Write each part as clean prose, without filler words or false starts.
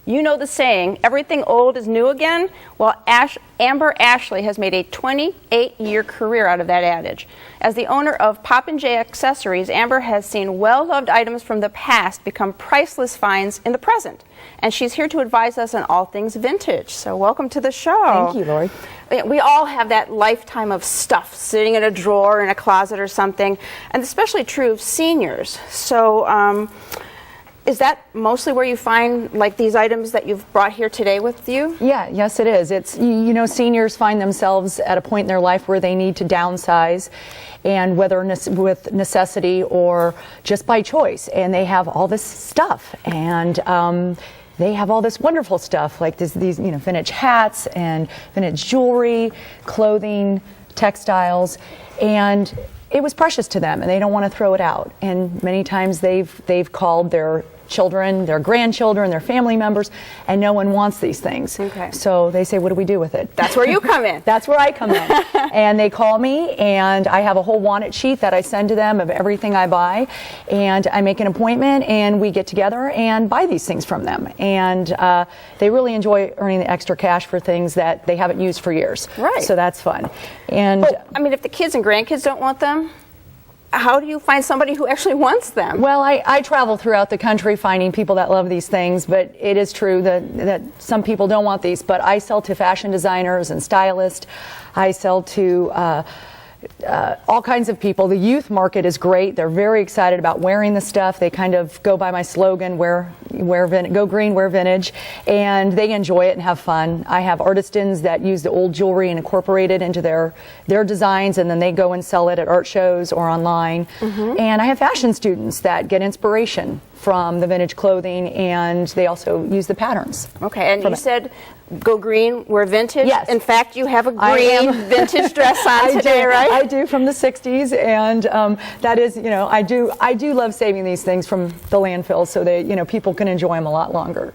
You know the saying, everything old is new again? Well, Amber Ashley has made a 28-year career out of that adage. As the owner of Popinjay Accessories, Amber has seen well-loved items from the past become priceless finds in the present. And she's here to advise us on all things vintage. So welcome to the show. Thank you, Lori. We all have that lifetime of stuff sitting in a drawer in a closet or something, and especially true of seniors. So is that mostly where you find like these items that you've brought here today with you? Yeah, yes it is. It's, you know, seniors find themselves at a point in their life where they need to downsize, and whether with necessity or just by choice, and they have all this stuff, and they have all this wonderful stuff like these you know, vintage hats and vintage jewelry, clothing, textiles, and it was precious to them and they don't want to throw it out. And many times they've called their children, their grandchildren, their family members, and no one wants these things. Okay. So they say, what do we do with it? That's where you come in. That's where I come in. And they call me, and I have a whole want it sheet that I send to them of everything I buy, and I make an appointment, and we get together and buy these things from them. And they really enjoy earning the extra cash for things that they haven't used for years. Right. So that's fun. And I mean, if the kids and grandkids don't want them, how do you find somebody who actually wants them? Well, I travel throughout the country finding people that love these things, but it is true that some people don't want these. But I sell to fashion designers and stylists. I sell to all kinds of people. The youth market is great. They're very excited about wearing the stuff. They kind of go by my slogan, go green, wear vintage, and they enjoy it and have fun. I have artisans that use the old jewelry and incorporate it into their designs, and then they go and sell it at art shows or online. Mm-hmm. And I have fashion students that get inspiration from the vintage clothing, and they also use the patterns. Okay, and you said go green, wear vintage. Yes. In fact, you have a green vintage dress on today, right? I do, from the 60s, and that is, you know, I do love saving these things from the landfill so that, you know, people can enjoy them a lot longer.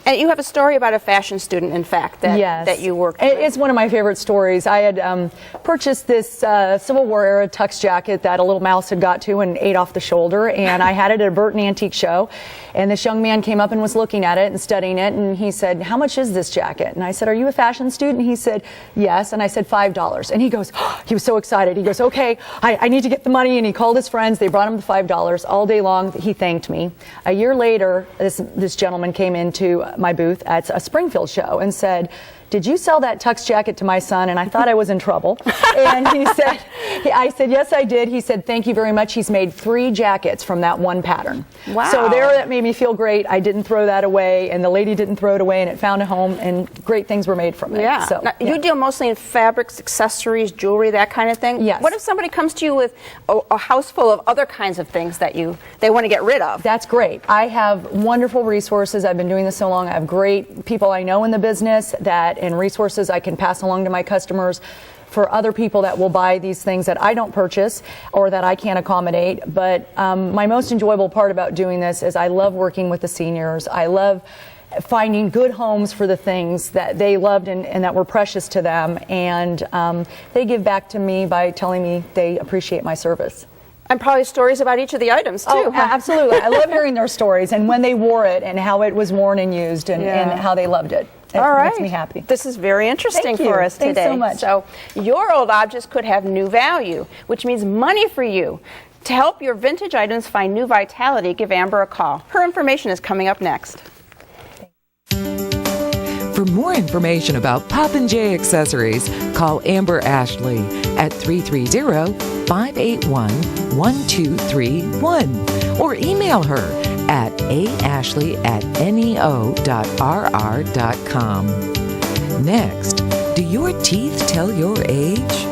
And you have a story about a fashion student, in fact, that you worked with. It's one of my favorite stories. I had purchased this Civil War era tux jacket that a little mouse had got to and ate off the shoulder, and I had it at a Burton Antique Show, and this young man came up and was looking at it and studying it, and he said, how much is this jacket? And I said, are you a fashion student? He said, yes, and I said, $5. And he goes, he was so excited. He goes, okay, I need to get the money, and he called his friends. They brought him the $5 all day long. He thanked me. A year later, this gentleman came into my booth at a Springfield show and said, did you sell that tux jacket to my son? And I thought I was in trouble. And I said, yes, I did. He said, thank you very much. He's made 3 jackets from that one pattern. Wow. So that made me feel great. I didn't throw that away, and the lady didn't throw it away, and it found a home, and great things were made from it. Yeah. So, now, you deal mostly in fabrics, accessories, jewelry, that kind of thing? Yes. What if somebody comes to you with a house full of other kinds of things that they want to get rid of? That's great. I have wonderful resources. I've been doing this so long. I have great people I know in the business and resources I can pass along to my customers for other people that will buy these things that I don't purchase or that I can't accommodate. But my most enjoyable part about doing this is I love working with the seniors. I love finding good homes for the things that they loved and that were precious to them. And they give back to me by telling me they appreciate my service. And probably stories about each of the items, too. Oh, absolutely. I love hearing their stories and when they wore it and how it was worn and used and how they loved it. It makes me happy. This is very interesting for us today. Thanks so much. So your old objects could have new value, which means money for you. To help your vintage items find new vitality, give Amber a call. Her information is coming up next. For more information about Popinjay Accessories, call Amber Ashley at 330-581-1231 or email her at aashley@neo.rr.com. Next, do your teeth tell your age?